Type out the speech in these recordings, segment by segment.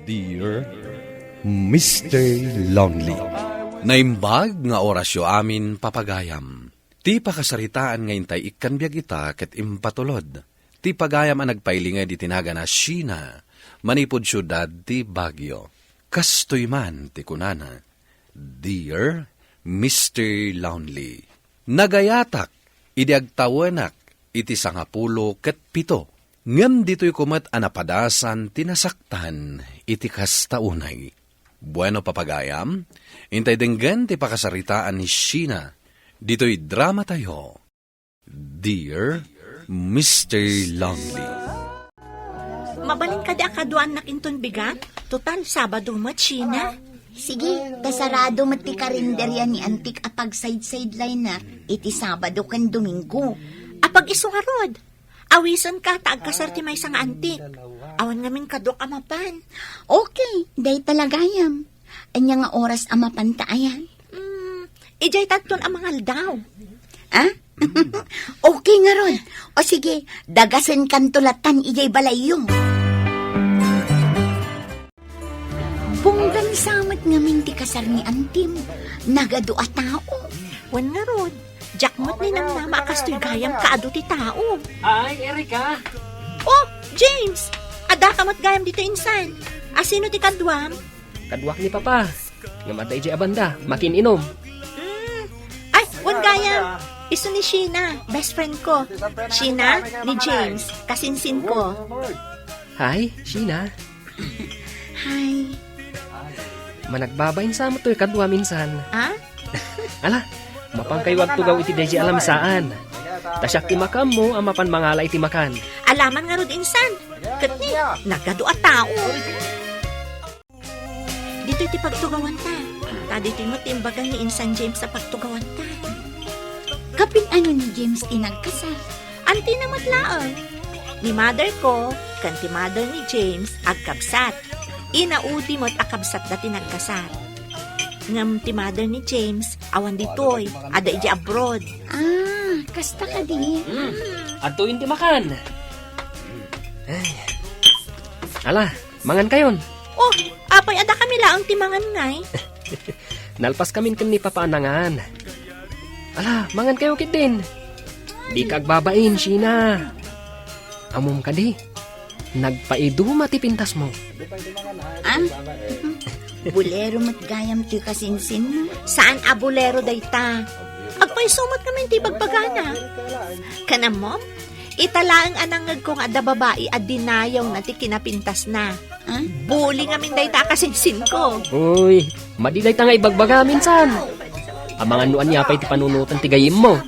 Dear Mr. Lonely. Naimbag nga orasyo amin papagayam. Ti pakasaritaan nga intay ikan biyag ita ket impatulod. Ti pagayam ang nagpailingay di tinaga na Sheena, manipod syudad ti Baguio. Kastoy man ti kunana. Dear Mr. Lonely. Nagayatak, idiagtawanak, iti 10 ket 7. Ngem dito'y kumat anapadasan tinasaktan iti kastaunay. Bueno papagayam, intay denggan ti pakasaritaan ni Sheena. Dito'y drama tayo. Dear Mr. Lonely. Mabalin ka di akaduan na kinton bigat? Total, Sabado mat, Sheena. Sige, kasarado mati karinderya ni Antik apag side-sideline na iti Sabado kan Domingo. Apag isungarod. Awisan ka, taag kasar ti may sang antik. Awan ngamin kadok amapan. Okay, day talagayam. Anya nga oras amapan taayan. Ijay taton ang mga aldaw. Ah? Okay nga ron. O sige, dagasan kan tulatan ijay balayo. Bunggan samat ngamin ti kasar ni Antim. Nagado a tao. Wan nga rod. Jakmot ni nang nama kastoy gayam kaado ti tao. Ay, Erika! Oh, James! Ada kamot gayam dito insan. Asino ti kadwam? Kadwak ni Papa. Nga matay di abanda, makininom. Ay, wan gayam. Iso ni Sheena, best friend ko. Sheena ni James, kasinsin ko. Hi, Sheena. Hi. Managbabayin sa mo to'y kadwa minsan. Ha? Ala, mapangkaywag tugaw iti deji alam saan. Tasyak ti makam mo, amapan mangala iti makan. Alaman nga rod insan. Katni, nagado a tao. Dito iti pagtugawan ta. Dito mo timbagan ni insan James sa pagtugawan ta. Kapin ano ni James tinagkasal? Anti na matlaang. Ni mother ko, kanti mother ni James, agkabsat. Inaudi mo't akabsat dati nagkasat. Ngam ti mother ni James, awan ditoy, ada iji abroad. Ah, kasta ka di. Adto hindi makan. Ay. Ala, mangan kayon. Oh, apay ada kami laang timangan ngay. Nalpas kamin kan ni papaanangan. Ala, mangan kayo kit din. Di kagbabain, Sheena. Amom ka di. Nagpaiduma ti pintas mo. Ah? Bulero mat gayam ti kasinsin mo. Saan abulero dayta? Agpay sumat kami ti bagpagana. Kanam mo? Italaang anangag kong ada babae at dinayaw na ti kinapintas na. Ah? Buli ngamin dayta kasinsin ko. Uy, madiday ta nga ibagbaga minsan. Ang mga nuan niya pa'y ti panunutan ti gayim mo.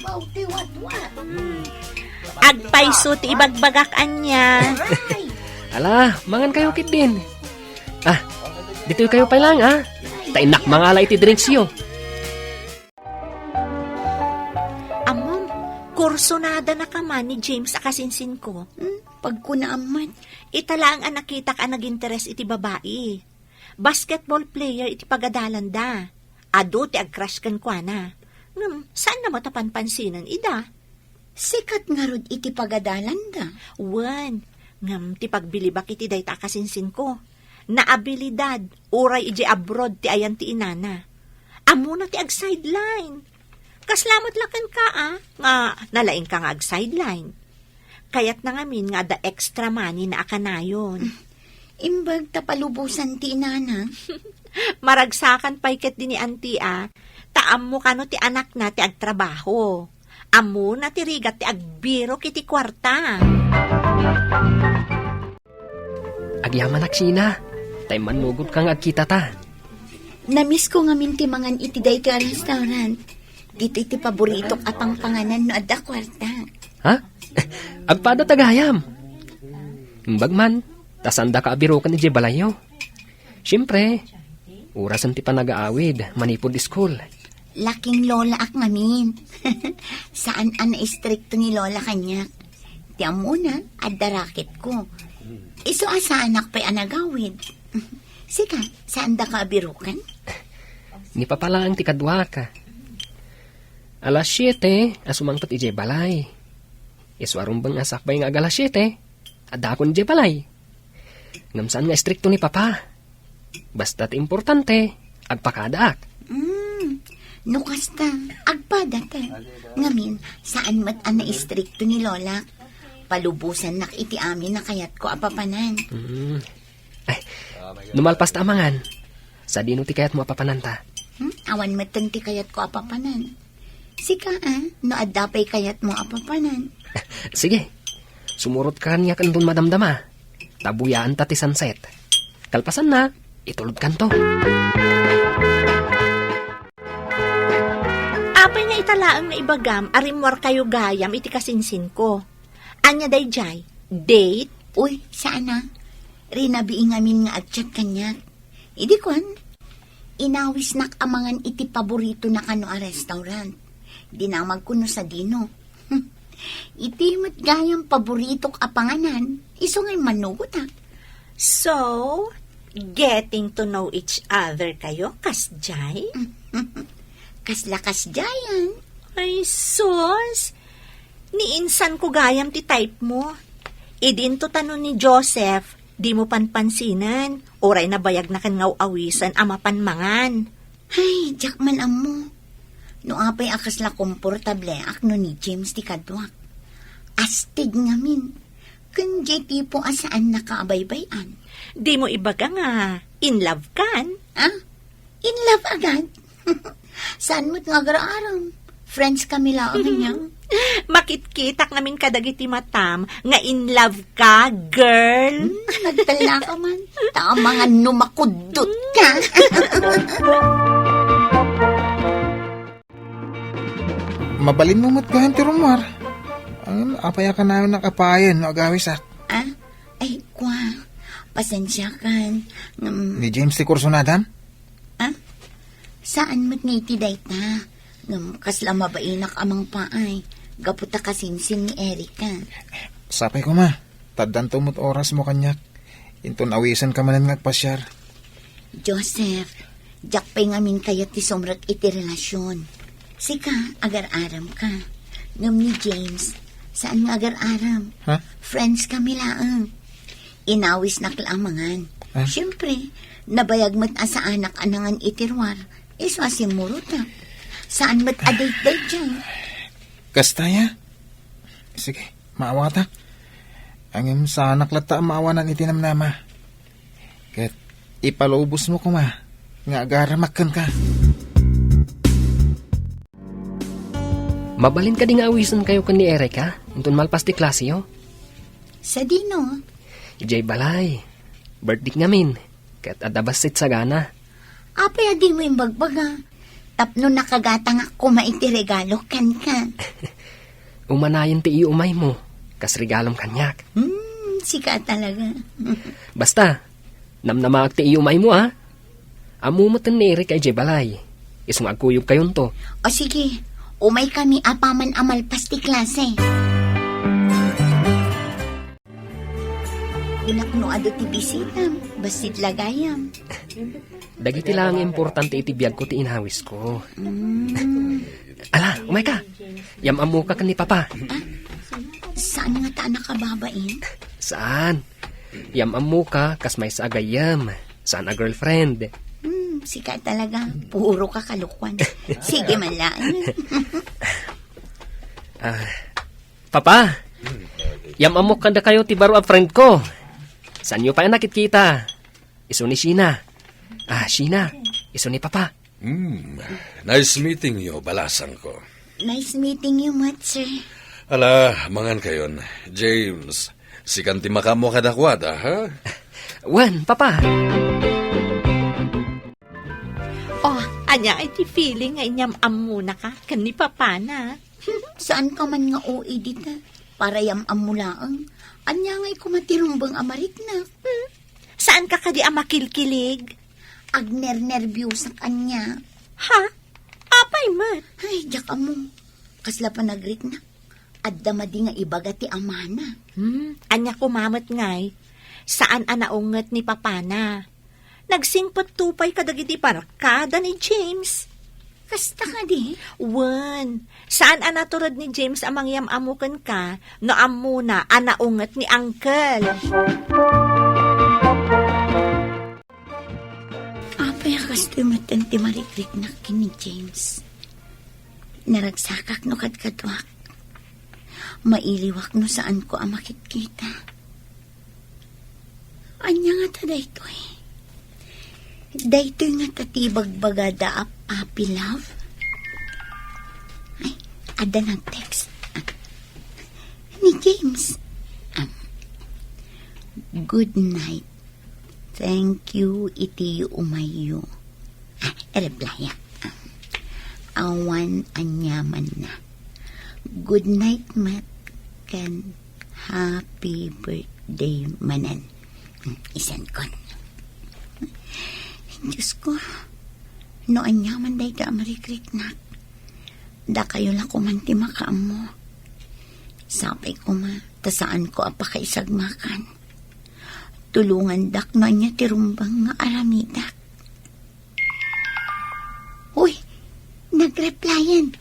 Agpay so ti ibagbagakan niya. Ala, mangan kayo kit din. Ah, dito kayo pa lang ah. Tainak mangala iti direksyo. Amom, kursonada na ka man ni James akasinsin ko. Pagkunaaman. Italaang ang nakita ka nag-interes iti babae. Basketball player iti pagadalan da. Ado ti ag-crush kan kwa na. Saan na matapanpansinan ida? Sikat nga rod iti pagadalan da. Wan, ngam ti pagbilibak iti dayta kasinsin ko. Naabilidad, uray iti abroad ti ayan ti inana. Amo na ti ag-sideline. Kaslamat lakan ka nga nalaing ka nga ag-sideline. Kayat na ngamin nga da extra money na akanayon. Imbag tapalubusan ti inana. Maragsakan payket din ni auntie taam mo kano ti anak na ti agtrabaho. Amo na ti rigat ti agbiro kiti kwarta. Agyaman ak Sheena. Tay manugod kang agkita ta. Namiss ko nga mintimangan iti day ka restaurant. Dito iti paborito apang panganan no adda kwarta. Ha? Agpada tagayam. Bagman, tasanda ka abiro ka ni Jebalayo. Siyempre, orasan ti pa nag-aawid, manipod school. Laking lola ak ngamin. Saan ang istrikto ni lola kanyak? Tiyan mo na, adda raket ko. Iso asa anak pa'y anagawid. Sika, saan da ka abirukan? Ni papala ang tikadwa ka. Alas 7, asumangtot ije balay. Iswarong bang asakbay nga alas 7, adakon ije balay. Ngamsaan nga strikto ni papa. Basta't importante, agpakadaak. No kasta, agpadata. Ngamin, saan mat ang naistrikto ni Lola? Palubusan nak iti amin na kayat ko apapanan. Ay, numalpas ta amangan. Sa dino ti kayat mo apapananta. Awan matan ti kayat ko apapanan. Sika no adapay kayat mo apapanan. Sige, sumurot ka niya kandun madamdama. Tabuyaan ta ti sunset. Kalpasan na, itulog kanto. Apay nga italaang nga ibagam, arimwar kayo gayam iti kasinsin ko. Anya dayjay, date? Uy, saan na? Rinabiing amin nga agchat kanya. Idi kwan, inawis nak amangan iti paborito na kano a restaurant. Dinamag ko no sa dino. Iti mat gayam paborito apanganan, iso ngay manugot ha. So, getting to know each other kayo, kasjay? Kaslakas jayan. Ay, sus! Niinsan ko gayam ti type mo. Idin to tanong ni Joseph, di mo panpansinan, oray na bayag na kan awisan ama panmangan. Ay, jakman amo. No apay akas la komportable ak no ni James ti kadwak. Astig ngamin. Kun jay tipo asaan nakaabaybayan. Di mo ibaga nga, in love kan? In love agad? Saan mo't nga garaaram? Friends kami lang niya. Makitkitak namin kadagiti matam, nga in love ka, girl. Nagtala ka man. Tama nga numakudot ka. Mabalin mo matgahan ti Romar. Ang apaya ka namin nakapayan no agawisak. Ay, kwa. Pasensya kan. Ni James ti kursunadan? Saan mo't nga iti dayta? Kasla mabainak amang paay. Gaputa kasinsin ni Erika. Sapay ko ma. Taddan tumot oras mo kanyak. Inton awisan ka manan ngagpasyar. Joseph, jakpay ngamin kayat ti sumrak iti relasyon. Sika, agar-aram ka. Ngam ni James, saan nga agar-aram? Ha? Friends kami laang. Inawis na klamangan. Siyempre, nabayag mat sa anak anangan itirwar. Iso asimuruta. Saan mat aday-day dyan? Kastaya? Sige, maawata. Ang sa anak lata maawanan itinamnama. Kat ipalubos mo ko ma. Nga agaramakan ka. Mabalin ka di nga awisan kayo kan ni Erika, intun malpas ti klase yo. Sa dino? Ijay balay, birthday ngamin, kat adabasit sa gana. Apay adi mo yung bagbaga. Tapno nakagatang ako maiti regalo kan ka. Umanayan ti iyo umay mo, kas regalom kanyak. Sika talaga. Basta, namnamaag ti iyo umay mo ha. Amumutan ni Erika ijay balay, isong agkuyog kayon to. O sige, umay kami apaman amalpas ti klase. Unak no ado ti bisitam, basit lagayam. Dagiti lang importante iti biyag ko ti inhawis ko. Ala, umay ka. Yamamu ka ni Papa. Saan nga ta nakababain? Saan? Yamamu ka kas may sa agayam. Saan a girlfriend? Sika talaga. Puro ka kalukwan. Sige man lang. Papa, yamamu ka da kayo ti baro a friend ko. Saan nyo pa nakikita? Iso ni Sheena. Sheena, iso ni Papa. Nice meeting you, balasang ko. Nice meeting you, sir. Ala, mangan kayon. James, si kanti makamo kadakwada, ha? Wan, Papa. Oh, anya iti feeling nga inyam amuna ka, kan ni Papa na. Saan ka man nga OA dita? Para yamam mo laang. Anya nga'y kumatirumbang amarit na. Saan ka kadi amakilkilig? Agner-nervyos ang kanya. Ha? Apay man. Ay, jaka mo. Kasla pa nagrit na. Adda madi nga ibaga ti amana. Anya kumamat ngay. Saan anaunget ni Papa na? Nagsingpot tupay kadagiti parkada ni James. Kasta ka di? Wan, saan anaturad ni James amang yamamukan ka, no amuna anaunget ni Uncle? Apay akas tumatan ti marikrik na kini James. Naragsakak no kadkadwak. Mailiwak no saan ko ang makikita. Anya nga ta daytoy. Daytoy nga tatibag-bagada api love. Ay, ada ng text. Ni James. Good night. Thank you, iti umayo. Replya. Awan anyaman na. Good night, Matt. Kan happy birthday manan. Isan kon. Diyos ko. No anyaman day ka marikrik na. Da kayo lang kumanti makaam mo. Sabi ko ma, tasaan ko apakaisagmakan. Tulungan dak na niya tirumbang nga aramidak. Uy, nagreplyan.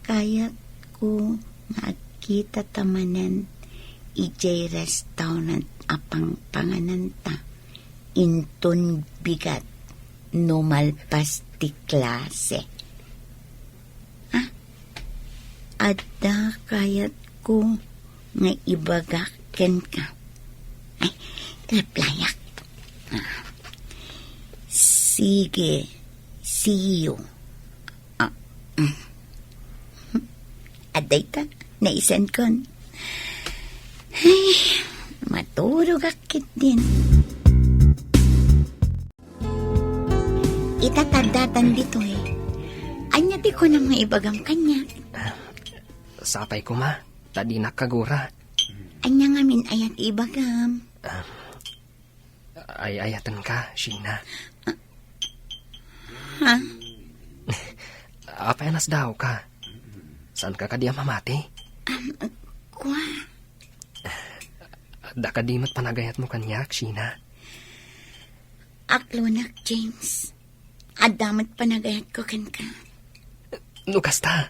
Kaya ko nakita tamanan ijay restaurant apang pangananta. Inton bigat numalpas ti klase. Ada kayat ko nga ibagaken ka. Ay, replyak. Sige, see you. Aday ka, naisan kon. Ay, maturog akit din. Itatadatan dito eh. Anya di ko na maibagang kanya. Sapay ko ma, tadi nakagura. Anya nga min ayat ibagam. Ay ayatan ka, Sheena. Ha? Apenas daw ka. Saan ka kadiya mamati? Kwa? Da kadimat panagayat mo kanyak, Sheena. Aklunak, James. Adamat panagayat ko kan ka. Nukasta,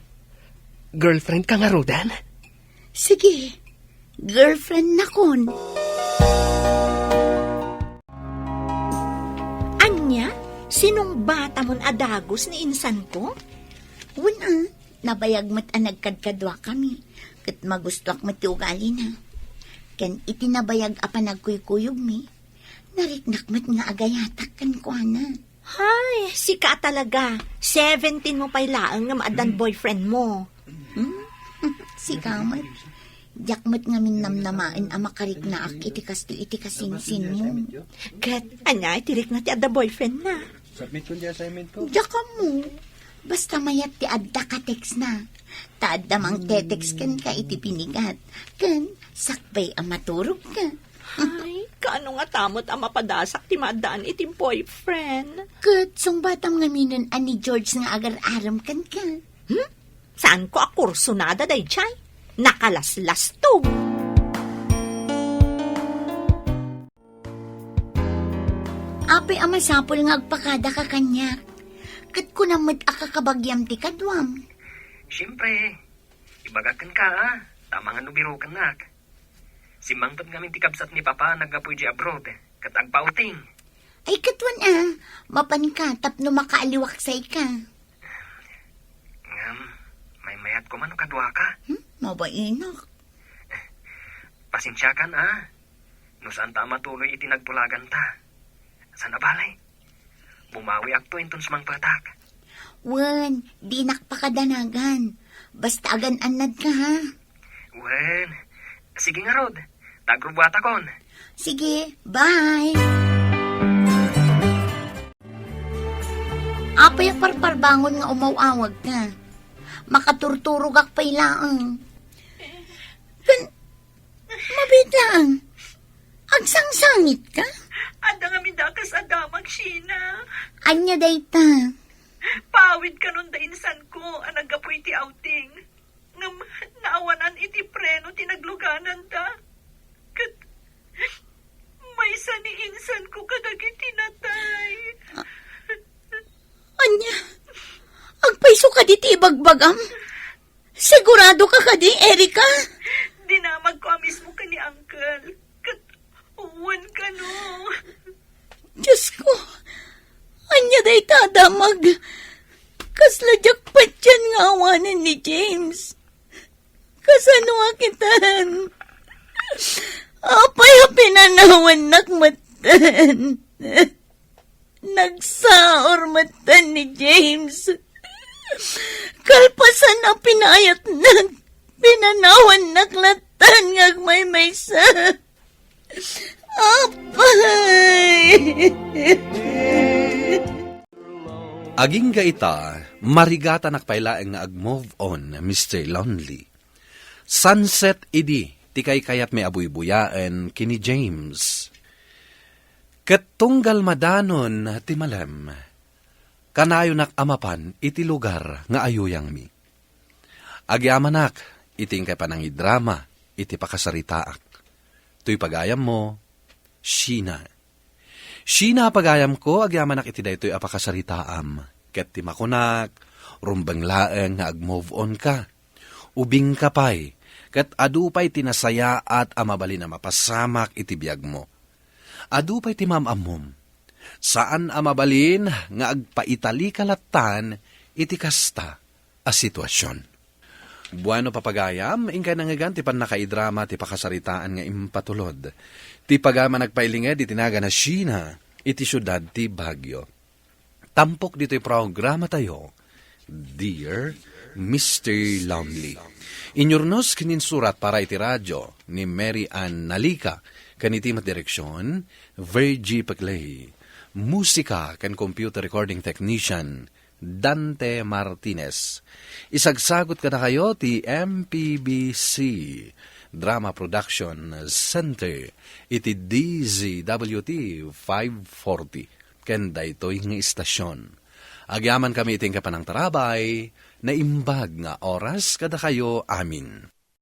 girlfriend ka nga Rodan? Sige, girlfriend na kon. Anya, sinong bata mon adagos ni insan ko? Wala, nabayag mat ang nagkadkadwa kami. Kat magustuak mat ti ugali na. Kan itinabayag apa nagkuykuyog mi. Nariknak mat nga agayatak kan ko na. Hay, si ka talaga. 17 mo pa'y laang nga maadan boyfriend mo. Si kamat. Jakmat nga minnamnamain ang makarik na ak iti kasinsin mo. Kat, anya, itirik na ti adda boyfriend na. Submit ko di assignment ko. Jaka mo. Basta mayat ti adda ka text na. Taadda mang tetext kan ka iti pinigat. Kan, sakbay ang maturog ka. Ay, kaano nga tamot ang mapadasak ti maadaan iti boyfriend? Kat, song batang nga minan ani George nga agar-aram kan ka. Saan ko akurso nada day chay? Nakalaslas to. Apay ang masapol nga agpakada ka kanyak. Kat ko namad akakabagyam ti kadwam. Siyempre, ibagakan ka ha. Tama nga nubiro ka nak. Simangtod ngamin ti kabsat ni Papa nagapoy di abroad. Kat agpauting. Ay katwan mapan ka tapno makaaliwaksay ka. Ngam, may mayat ko man o kadwa ka. Mabainak. Pasensya kan no saan ta matuloy itinagtulagan ta. Sana balay? Bumawi akto inton sumang patak. Wen, di nakpakadanagan. Basta agan anad ka ha. Wen, sige nga Rod. Tagrubwata kon. Sige, bye. Apay parparbangon nga umawawag ka. Makaturturog ak pa'y laang. Kan, mabitlaan. Agsangsangit ka? Ada nga midakas adamag, Sheena. Anya dayta. Pawid ka nun da insan ko, anagapoy ti outing. Ngam, naawanan iti preno, tinagluganan ta. Kat, may ni insan ko kadagiti natay. Anya, agpaiso ka di ti bagbagam? Sigurado ka kadi, Erika? Dinamag ko mismo ka ni Uncle. Kat, uwan ka no. Diyos ko, Nadamag. Kasladyak pa dyan nga awanin ni James. Kasano nga kitan? Apay pinanawan nakmatan. Nagsaor matan ni James. Kalpasan na pinayat pinanawan naklatan ngag may sa. Apay! Aging gaita, marigata nakpailaeng nga ag-move on, Mr. Lonely. Sunset idi, tikay kayat may abuy-buyaan kini James. Katunggal madanon ti malem, kanayo amapan iti lugar nga ayuyang mi. Agyamanak, iting kay panangi drama, iti pakasaritaak. Tuy pagayam mo, Sheena. Sheena pagayam ko, agyamanak iti daytoy apakasaritaam. Ket ti makunak, rumbang laeng nga ag-move on ka. Ubing kapay, ket adupay tinasaya at amabali na mapasamak iti biyag mo. Adupay ti mamamom. Saan amabalin nga agpaitali kalatan iti kasta a sitwasyon. Buano papagayam, ingkay nangagan ti pan nakaidrama ti pakasaritaan nga impatulod. Ti pagama nagpailinged iti naga na Sheena, iti syudad ti Baguio. Tampok dito'y programa tayo, Dear Mr. Lonely. Inyornos kininsurat para iti radyo ni Mary Ann Nalika, kaniti direksyon, Virgie Paclay. Musika kan computer recording technician, Dante Martinez. Isagsagot ka na kayo ti MPBC Drama Production Center iti DZWT 540 kenda ito'y nga istasyon. Agyaman kami iting kapanang tarabay na imbag nga oras kada kayo amin.